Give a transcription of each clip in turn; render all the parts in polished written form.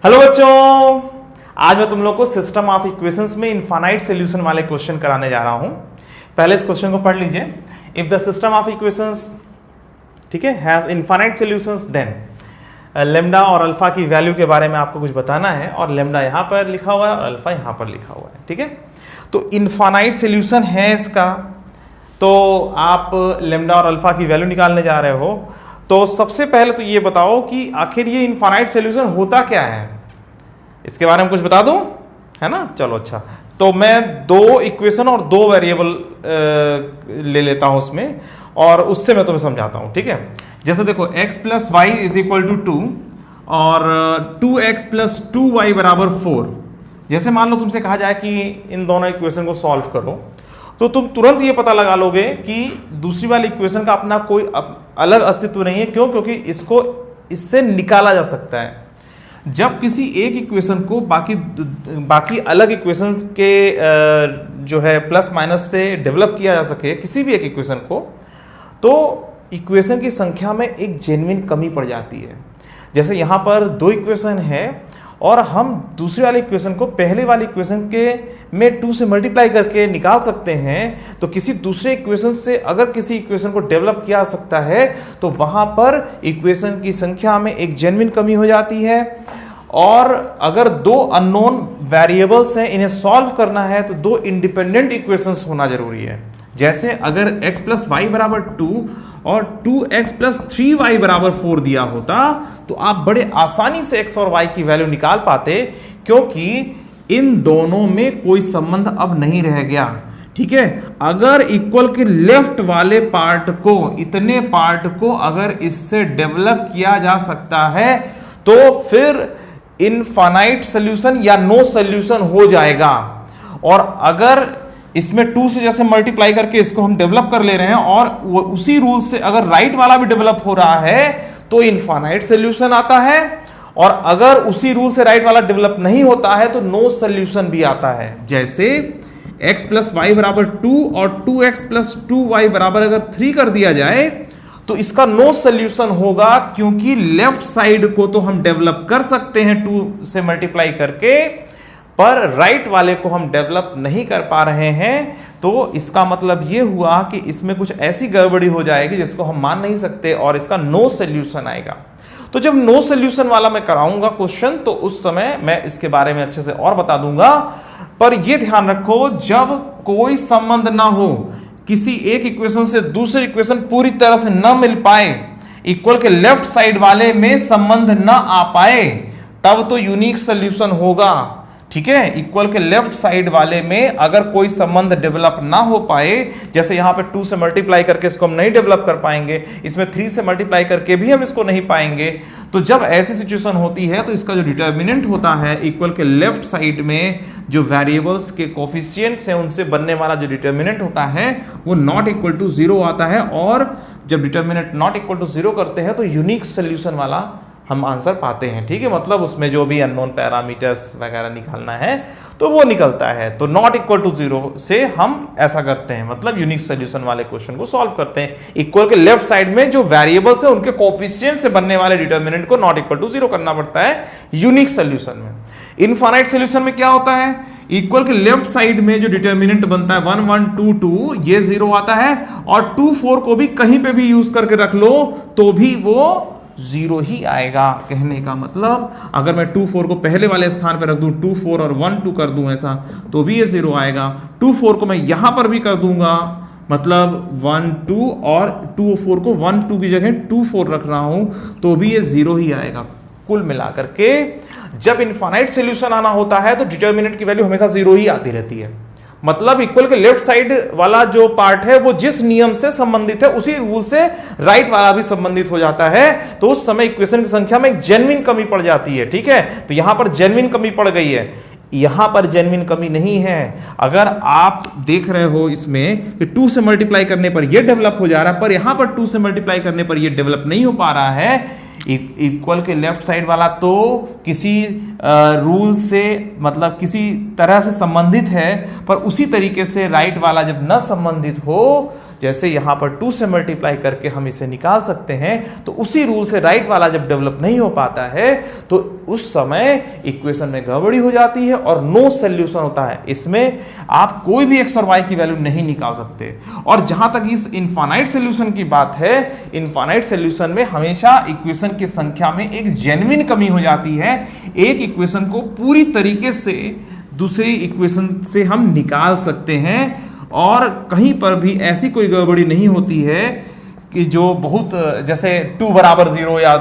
Hello बच्चों, आज मैं तुम लोग को सिस्टम ऑफ इक्वेशंस में इनफाइनाइट सॉल्यूशन वाले क्वेश्चन कराने जा रहा हूं। पहले इस क्वेश्चन को पढ़ लीजिए। If the system of equations, ठीक है, has infinite solutions then lambda और अल्फा की वैल्यू के बारे में आपको कुछ बताना है। और लेमडा यहां पर लिखा हुआ है और अल्फा यहां पर लिखा हुआ है, ठीक है। तो इनफाइनाइट सॉल्यूशन है इसका, तो आप लेमडा और अल्फा की वैल्यू निकालने जा रहे हो। तो सबसे पहले तो ये बताओ कि आखिर ये इनफाइनाइट सॉल्यूशन होता क्या है, इसके बारे में कुछ बता दूं, है ना। चलो अच्छा, तो मैं दो इक्वेशन और दो वेरिएबल ले लेता हूं उसमें, और उससे मैं तुम्हें समझाता हूं, ठीक है। जैसे देखो x plus y is equal to 2 और 2x प्लस 2y बराबर 4। जैसे मान लो तुमसे कहा जाए कि इन दोनों इक्वेशन को सॉल्व करो, तो तुम तुरंत ये पता लगा लोगे कि दूसरी वाली इक्वेशन का अपना कोई अलग अस्तित्व नहीं है। क्यों? क्योंकि इसको इससे निकाला जा सकता है। जब किसी एक इक्वेशन को बाकी अलग इक्वेशन के जो है प्लस माइनस से डेवलप किया जा सके किसी भी एक इक्वेशन को, तो इक्वेशन की संख्या में एक जेन्युइन कमी पड़ जाती है। जैसे यहाँ पर दो इक्वेशन है और हम दूसरी वाली इक्वेशन को पहले वाली इक्वेशन के में 2 से मल्टीप्लाई करके निकाल सकते हैं। तो किसी दूसरे इक्वेशन से अगर किसी इक्वेशन को डेवलप किया जा सकता है तो वहां पर इक्वेशन की संख्या में एक जेन्युइन कमी हो जाती है। और अगर दो अननोन वेरिएबल्स हैं, इन्हें सॉल्व करना है तो दो इंडिपेंडेंट इक्वेशंस होना जरूरी है। जैसे अगर x प्लस वाई बराबर 2 और 2x प्लस 3y बराबर 4 दिया होता तो आप बड़े आसानी से x और y की वैल्यू निकाल पाते, क्योंकि इन दोनों में कोई संबंध अब नहीं रह गया, ठीक है। अगर इक्वल के लेफ्ट वाले पार्ट को, इतने पार्ट को अगर इससे डेवलप किया जा सकता है तो फिर इनफाइनाइट सॉल्यूशन या नो सॉल्यूशन हो जाएगा। और अगर इसमें 2 से जैसे मल्टीप्लाई करके इसको हम डेवलप कर ले रहे हैं और उसी रूल से अगर राइट वाला भी डेवलप हो रहा है तो इनफाइनाइट सॉल्यूशन आता है। और अगर उसी रूल से राइट वाला डेवलप नहीं होता है तो नो सॉल्यूशन भी आता है। जैसे x प्लस वाई बराबर 2 और 2x प्लस 2y बराबर अगर 3 कर दिया जाए तो इसका नो सॉल्यूशन होगा, क्योंकि लेफ्ट साइड को तो हम डेवलप कर सकते हैं 2 से मल्टीप्लाई करके, पर राइट वाले को हम डेवलप नहीं कर पा रहे हैं। तो इसका मतलब यह हुआ कि इसमें कुछ ऐसी गड़बड़ी हो जाएगी जिसको हम मान नहीं सकते और इसका नो सॉल्यूशन आएगा। तो जब नो सॉल्यूशन वाला मैं कराऊंगा क्वेश्चन तो उस समय मैं इसके बारे में अच्छे से और बता दूंगा। पर यह ध्यान रखो, जब कोई संबंध ना हो, किसी एक इक्वेशन से दूसरी इक्वेशन पूरी तरह से न मिल पाए, इक्वल के लेफ्ट साइड वाले में संबंध न आ पाए, तब तो यूनिक सॉल्यूशन होगा, ठीक है। इक्वल के लेफ्ट साइड वाले में अगर कोई संबंध डेवलप ना हो पाए, जैसे यहां पे 2 से मल्टीप्लाई करके इसको हम नहीं डेवलप कर पाएंगे, इसमें 3 से मल्टीप्लाई करके भी हम इसको नहीं पाएंगे, तो जब ऐसी सिचुएशन होती है तो इसका जो डिटर्मिनेंट होता है, इक्वल के लेफ्ट साइड में जो वेरिएबल्स के कोफिशिएंट्स हैं उनसे बनने वाला जो डिटर्मिनेंट होता है वो नॉट इक्वल टू 0 आता है। और जब डिटर्मिनेंट नॉट इक्वल टू 0 करते हैं तो यूनिक सोल्यूशन वाला हम आंसर पाते हैं, ठीक है। मतलब उसमें जो भी अननोन पैरामीटर्स वगैरह निकालना है तो वो निकलता है। तो नॉट इक्वल टू 0 से हम ऐसा करते हैं, मतलब यूनिक सॉल्यूशन वाले क्वेश्चन को सॉल्व करते हैं। इक्वल के लेफ्ट साइड में जो वेरिएबल्स है उनके कोफिशिएंट से बनने वाले डिटर्मिनेंट को नॉट इक्वल टू 0 करना पड़ता है यूनिक सॉल्यूशन में। इनफाइनाइट सॉल्यूशन में क्या होता है, इक्वल के लेफ्ट साइड में जो डिटर्मिनेंट बनता है 1 1 2 2 ये 0 आता है, और 2 4 को भी कहीं पे भी यूज करके रख लो तो भी वो 0 ही आएगा। कहने का मतलब अगर मैं 2 4 को पहले वाले स्थान पर रख दूं, 2 4 और 1 2 कर दूं ऐसा, तो भी ये 0 आएगा। 2 4 को मैं यहां पर भी कर दूंगा, मतलब 1 2 और 2 4 को 1 2 की जगह 2 4 रख रहा हूं तो भी ये 0 ही आएगा। कुल मिलाकर के जब इनफाइनाइट सॉल्यूशन आना होता है तो डिटर्मिनेंट की वैल्यू हमेशा 0 ही आती रहती है। मतलब इक्वल के लेफ्ट साइड वाला जो पार्ट है वो जिस नियम से संबंधित है उसी रूल से राइट वाला भी संबंधित हो जाता है। तो उस समय इक्वेशन की संख्या में एक जेन्युइन कमी पड़ जाती है, ठीक है। तो यहां पर जेन्युइन कमी पड़ गई है, यहां पर जेन्युइन कमी नहीं है। अगर आप देख रहे हो इसमें कि 2 से मल्टीप्लाई करने पर यह डेवलप हो जा रहा है, पर यहां पर 2 से मल्टीप्लाई करने पर यह डेवलप नहीं हो पा रहा है। इक्वल के लेफ्ट साइड वाला तो किसी रूल से, मतलब किसी तरह से संबंधित है, पर उसी तरीके से राइट वाला जब न संबंधित हो जैसे यहाँ पर 2 से मल्टीप्लाई करके हम इसे निकाल सकते हैं, तो उसी रूल से राइट वाला जब डेवलप नहीं हो पाता है तो उस समय इक्वेशन में गड़बड़ी हो जाती है और नो सॉल्यूशन होता है। इसमें आप कोई भी x और y की वैल्यू नहीं निकाल सकते। और जहां तक इस इनफाइनाइट सॉल्यूशन की बात है, इनफाइनाइट सॉल्यूशन में हमेशा इक्वेशन की संख्या में एक जेन्युइन कमी हो जाती है। एक इक्वेशन को पूरी तरीके से दूसरी इक्वेशन से हम निकाल सकते हैं और कहीं पर भी ऐसी कोई गड़बड़ी नहीं होती है कि जो बहुत, जैसे 2 बराबर 0 या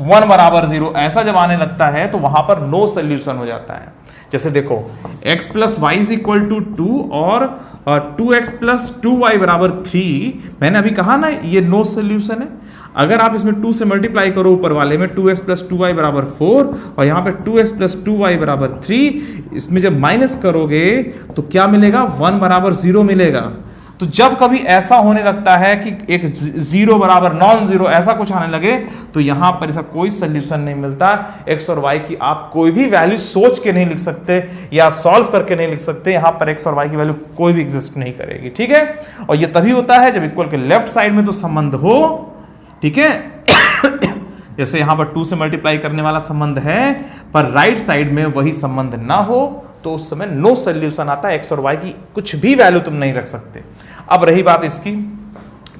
1 बराबर 0 ऐसा जब आने लगता है तो वहां पर नो सॉल्यूशन हो जाता है। जैसे देखो x plus y is equal to 2 और 2x प्लस 2y बराबर 3, मैंने अभी कहा ना ये नो सॉल्यूशन है। अगर आप इसमें 2 से मल्टीप्लाई करो ऊपर वाले में 2x प्लस 2y बराबर 4 और यहाँ पे 2x प्लस 2y बराबर 3, इसमें जब माइनस करोगे तो क्या मिलेगा, 1 बराबर 0 मिलेगा। तो जब कभी ऐसा होने लगता है कि एक 0 बराबर नॉन जीरो ऐसा कुछ आने लगे तो यहां पर इसका कोई सोल्यूशन नहीं मिलता। x और y की आप कोई भी वैल्यू सोच के नहीं लिख सकते या सॉल्व करके नहीं लिख सकते। यहां पर x और y की वैल्यू कोई भी एग्जिस्ट नहीं करेगी, ठीक है। और ये तभी होता है जब इक्वल के लेफ्ट साइड में तो संबंध हो, ठीक है। जैसे यहां पर 2 से मल्टीप्लाई करने वाला संबंध है पर राइट साइड में वही संबंध ना हो तो उस समय नो सॉल्यूशन आता है। x और y की कुछ भी वैल्यू तुम नहीं रख सकते। अब रही बात इसकी,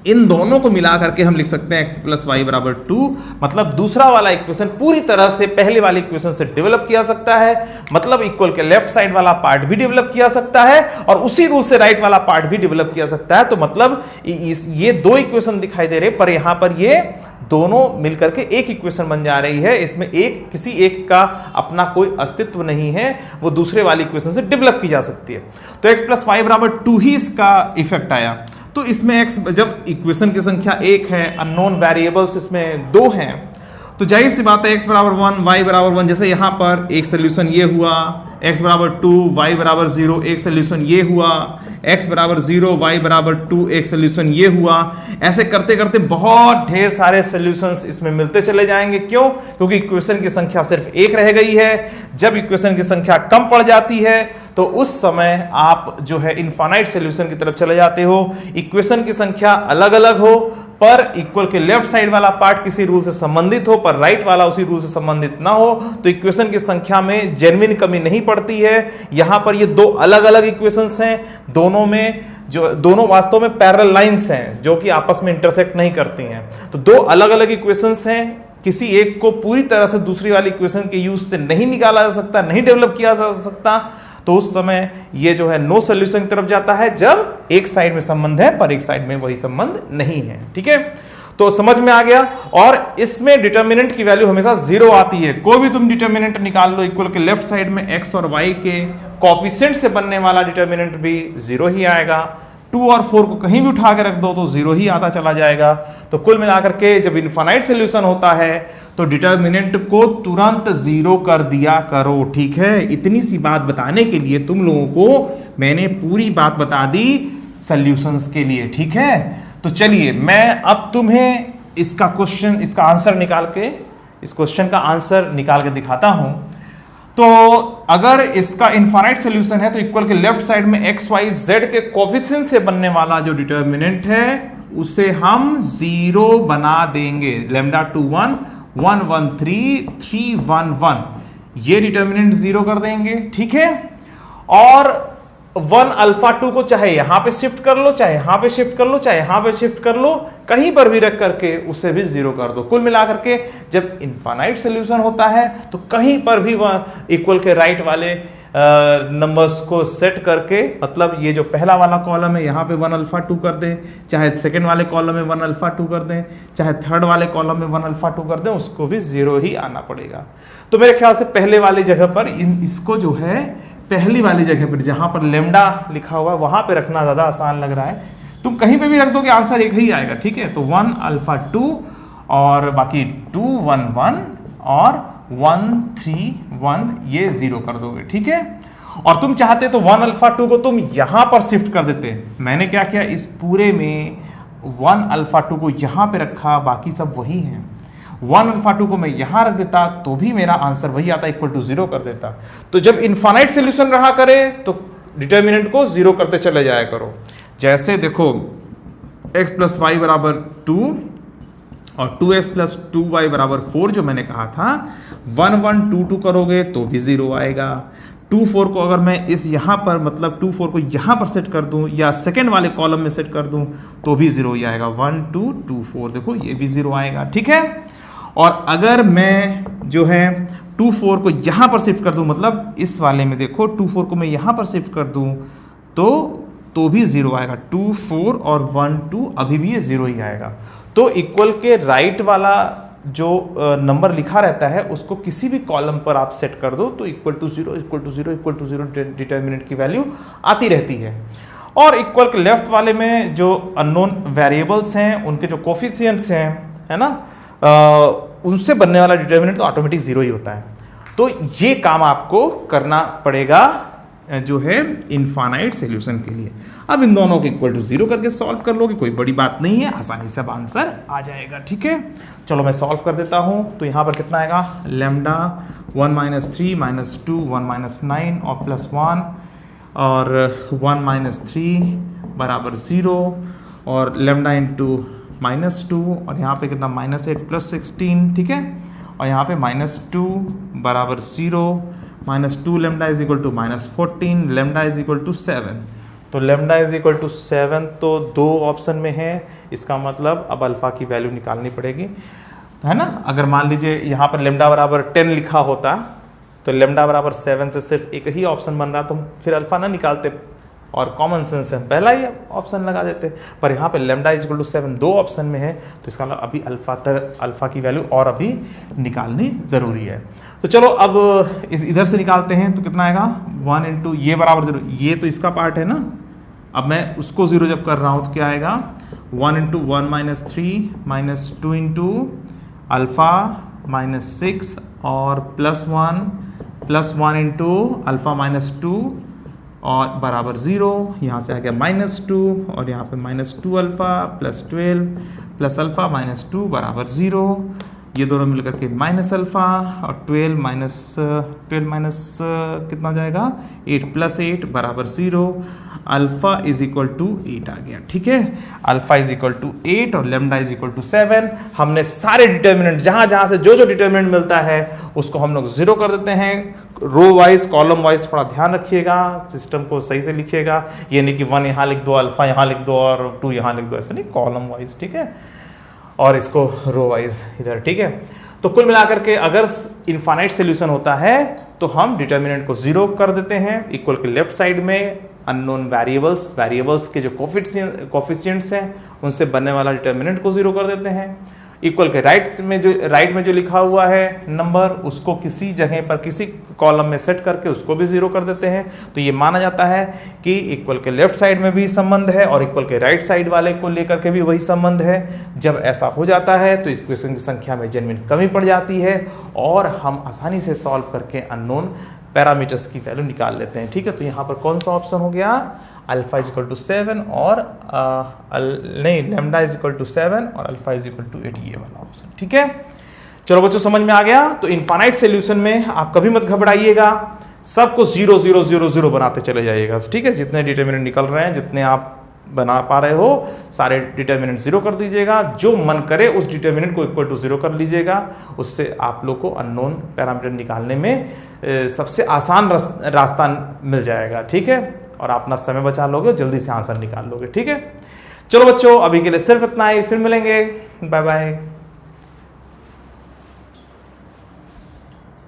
इन दोनों को मिला करके हम लिख सकते हैं x प्लस वाई बराबर 2, मतलब दूसरा वाला इक्वेशन पूरी तरह से पहले वाले इक्वेशन से डेवलप किया सकता है। मतलब इक्वल के लेफ्ट साइड वाला पार्ट भी डेवलप किया सकता है और उसी रूल से राइट वाला पार्ट भी डेवलप किया सकता है। तो मतलब ये दो इक्वेशन दिखाई दे रहे पर यहां पर ये दोनों मिलकर के एक इक्वेशन बन जा रही है। इसमें एक किसी एक का अपना कोई अस्तित्व नहीं है, वो दूसरे वाली इक्वेशन से डेवलप की जा सकती है। तो x प्लस वाई बराबर 2 ही इसका इफेक्ट आया। तो इसमें x, जब इक्वेशन की संख्या 1 है, अननोन वेरिएबल्स इसमें 2 हैं, तो जाहिर सी बात है x बराबर 1 y बराबर 1, जैसे यहां पर एक सोल्यूशन ये हुआ, x बराबर 2 y बराबर 0 एक सोल्यूशन ये हुआ, x बराबर 0 y बराबर 2 एक सोल्यूशन ये हुआ। ऐसे करते करते बहुत ढेर सारे सोल्यूशंस इसमें मिलते चले जाएंगे। क्यों? क्योंकि इक्वेशन की संख्या सिर्फ 1 रह गई है। जब इक्वेशन की संख्या कम पड़ जाती है तो उस समय आप जो है इनफाइनाइट सॉल्यूशन की तरफ चले जाते हो। इक्वेशन की संख्या अलग अलग हो पर इक्वल के लेफ्ट साइड वाला पार्ट किसी रूल से संबंधित हो पर राइट वाला उसी रूल से संबंधित ना हो, तो इक्वेशन की संख्या में जेन्युइन कमी नहीं पड़ती है। यहां पर ये दो अलग अलग इक्वेशंस हैं, दोनों वास्तव में पैरेलल लाइंस हैं जो कि आपस में इंटरसेक्ट नहीं करती हैं। तो दो अलग अलग इक्वेशंस हैं, किसी एक को पूरी तरह से दूसरी वाली इक्वेशन के यूज से नहीं निकाला जा सकता, नहीं डेवलप किया जा सकता। तो उस समय ये जो है नो सॉल्यूशन की तरफ जाता है जब एक साइड में संबंध है पर एक साइड में वही संबंध नहीं है, ठीक है। तो समझ में आ गया। और इसमें डिटर्मिनेंट की वैल्यू हमेशा 0 आती है। कोई भी तुम डिटर्मिनेंट निकाल लो, इक्वल के लेफ्ट साइड में x और y के कोएफिशिएंट से बनने वाला डिटर्मिनेंट भी 0 ही आएगा। 2 और 4 को कहीं भी उठा के रख दो तो 0 ही आता चला जाएगा। तो कुल मिलाकर के जब इनफाइनाइट सॉल्यूशन होता है तो डिटर्मिनेंट को तुरंत 0 कर दिया करो, ठीक है। इतनी सी बात बताने के लिए तुम लोगों को मैंने पूरी बात बता दी सॉल्यूशंस के लिए, ठीक है। तो चलिए मैं अब तुम्हें इसका आंसर निकाल के, इस क्वेश्चन का आंसर निकाल के दिखाता हूं। तो अगर इसका इनफाइनाइट सॉल्यूशन है तो इक्वल के लेफ्ट साइड में x y z के कोएफिशिएंट से बनने वाला जो डिटर्मिनेंट है उसे हम 0 बना देंगे। लैम्डा 2 1 1 1 3 3 1 1 ये डिटर्मिनेंट 0 कर देंगे, ठीक है। और 1 अल्फा 2 को चाहे यहां पे शिफ्ट कर लो, चाहे यहां पे शिफ्ट कर लो, चाहे यहां पे शिफ्ट कर लो, कहीं पर भी रख करके उसे भी 0 कर दो। कुल मिलाकर के जब इनफाइनाइट सॉल्यूशन होता है तो कहीं पर भी इक्वल के राइट वाले नंबर्स को सेट करके, मतलब ये जो पहला वाला कॉलम है यहां पे 1 अल्फा 2 कर दें, चाहे सेकंड वाले कॉलम में 1 अल्फा 2 कर दें, चाहे थर्ड वाले कॉलम में 1 अल्फा 2 कर दें, उसको भी 0 ही आना पड़ेगा। तो मेरे ख्याल से पहले वाली जगह पर इसको जो है पहली वाली जगह पर जहां पर लैम्डा लिखा हुआ है वहां पे रखना ज्यादा आसान लग रहा है। तुम कहीं पे भी रख दोगे आंसर एक ही आएगा, ठीक है। तो 1 अल्फा 2 और बाकी 2 1 1 और 1 3 1 ये 0 कर दोगे, ठीक है। और तुम चाहते तो 1 अल्फा 2 को तुम यहां पर शिफ्ट कर देते। मैंने क्या किया, इस पूरे में 1 अल्फा 2 को यहां पे रखा, बाकी सब वही है। 1 अल्फा 2 को मैं यहां रख देता तो भी मेरा आंसर वही आता, इक्वल टू 0 कर देता। तो जब इनफाइनाइट सॉल्यूशन रहा करे तो डिटर्मिनेंट को 0 करते चले जाया करो। जैसे देखो x प्लस वाई बराबर 2 और 2x प्लस 2y बराबर 4 जो मैंने कहा था, 1 1 2 2 करोगे तो भी 0 आएगा। 2 4 को अगर मैं इस यहाँ पर मतलब 2 4 को यहाँ पर सेट कर दूँ या सेकेंड वाले कॉलम में सेट कर दूँ तो भी 0 ही आएगा। 1 2 2 4 देखो ये भी 0 आएगा, ठीक है। और अगर मैं जो है 2 4 को यहाँ पर शिफ्ट कर दूँ, मतलब इस वाले में देखो 2 4 को मैं यहाँ पर शिफ्ट कर दूँ तो भी 0 आएगा। 2 4 और 1 2 अभी भी ये 0 ही आएगा। तो इक्वल के राइट वाला जो नंबर लिखा रहता है उसको किसी भी कॉलम पर आप सेट कर दो तो equal to 0 equal to 0 equal to 0 determinant की वैल्यू आती रहती है। और इक्वल के लेफ्ट वाले में जो अननोन वेरिएबल्स हैं उनके जो कोफिशिएंट्स हैं, है ना, उनसे बनने वाला डिटर्मिनेंट तो ऑटोमेटिक 0 ही होता है। तो ये काम आपको करना पड़ेगा जो है इनफाइनाइट सॉल्यूशन के लिए। अब इन दोनों को इक्वल टू 0 करके सॉल्व कर लोगे, कोई बड़ी बात नहीं है, आसानी से अब आंसर आ जाएगा, ठीक है। चलो मैं सॉल्व कर देता हूं। तो यहां पर कितना आएगा, लैम्डा 1 माइनस 3 माइनस 2 1 माइनस 9 और प्लस 1 और 1 माइनस 3 बराबर 0 और लैम्डा इंटू -2 और यहाँ पे कितना -8 प्लस 16, ठीक है। और यहाँ पे -2 बराबर 0 -2 lambda is equal to -14 lambda is equal to 7। तो लैम्डा इज इक्वल टू 7 तो 2 ऑप्शन में है, इसका मतलब अब अल्फा की वैल्यू निकालनी पड़ेगी, है ना। अगर मान लीजिए यहाँ पर लैम्डा बराबर 10 लिखा होता तो लैम्डा बराबर 7 से सिर्फ एक ही ऑप्शन बन रहा तो फिर अल्फा ना निकालते और कॉमन सेंस से पहला ही ऑप्शन लगा देते। पर यहाँ पे lambda is equal to 7 2 option में है तो इसका मतलब अभी अल्फा की वैल्यू और अभी निकालनी ज़रूरी है। तो चलो अब इधर से निकालते हैं तो कितना आएगा 1 इंटू ये बराबर 0, ये तो इसका पार्ट है ना। अब मैं उसको 0 जब कर रहा हूँ तो क्या आएगा 1 into 1 minus 3 minus 2 into alpha -6 और प्लस 1 इंटू अल्फ़ा -2 और बराबर 0। यहाँ से आ गया -2 और यहाँ पे -2 अल्फ़ा प्लस 12 प्लस अल्फ़ा -2 बराबर 0। ये दोनों मिलकर के माइनस अल्फ़ा और 12 माइनस कितना जाएगा 8 प्लस 8 बराबर 0। अल्फ़ा इज इक्वल टू 8 आ गया, ठीक है। अल्फ़ा इज इक्वल टू 8 और लेमडा इज इक्वल टू 7। हमने सारे डिटर्मिनेंट जहां जहां से जो डिटर्मिनेंट मिलता है उसको हम लोग 0 कर देते हैं। रो वाइज कॉलम वाइज थोड़ा ध्यान रखिएगा, सिस्टम को सही से लिखिएगा। ये नहीं कि 1 यहाँ लिख दो, अल्फ़ा यहाँ लिख दो और 2 यहाँ लिख दो, ऐसा नहीं, कॉलम वाइज, ठीक है। और इसको रो वाइज इधर, ठीक है। तो कुल मिलाकर के अगर इनफाइनाइट सॉल्यूशन होता है तो हम डिटर्मिनेंट को 0 कर देते हैं। इक्वल के लेफ्ट साइड में अननोन वेरिएबल्स के जो कोफिशिएंट्स हैं उनसे बनने वाला डिटर्मिनेंट को 0 कर देते हैं। इक्वल के राइट में जो लिखा हुआ है नंबर उसको किसी जगह पर किसी कॉलम में सेट करके उसको भी 0 कर देते हैं। तो ये माना जाता है कि इक्वल के लेफ्ट साइड में भी संबंध है और इक्वल के राइट साइड वाले को लेकर के भी वही संबंध है। जब ऐसा हो जाता है तो इस क्वेश्चन की संख्या में जेन्युइन कमी पड़ जाती है और हम आसानी से सॉल्व करके अननोन पैरामीटर्स की वैल्यू निकाल लेते हैं, ठीक है। तो यहाँ पर कौन सा ऑप्शन हो गया, अल्फा इज इक्वल टू 7 और नहीं लेमडा इज इक्वल टू 7 और अल्फा इज इक्वल टू 8, ये वाला ऑप्शन, ठीक है। चलो बच्चों समझ में आ गया। तो इनफाइनाइट सॉल्यूशन में आप कभी मत घबराइएगा, सबको 0 0 0 0 बनाते चले जाइएगा, ठीक है। जितने डिटर्मिनेंट निकल रहे हैं, जितने आप बना पा रहे हो, सारे डिटर्मिनेंट 0 कर दीजिएगा। जो मन करे उस डिटर्मिनेंट को इक्वल टू 0 कर लीजिएगा। उससे आप लोग को अननोन पैरामीटर निकालने में सबसे आसान रास्ता मिल जाएगा, ठीक है। और अपना समय बचा लोगे, जल्दी से आंसर निकाल लोगे, ठीक है। चलो बच्चों अभी के लिए सिर्फ इतना ही, फिर मिलेंगे, बाय बाय।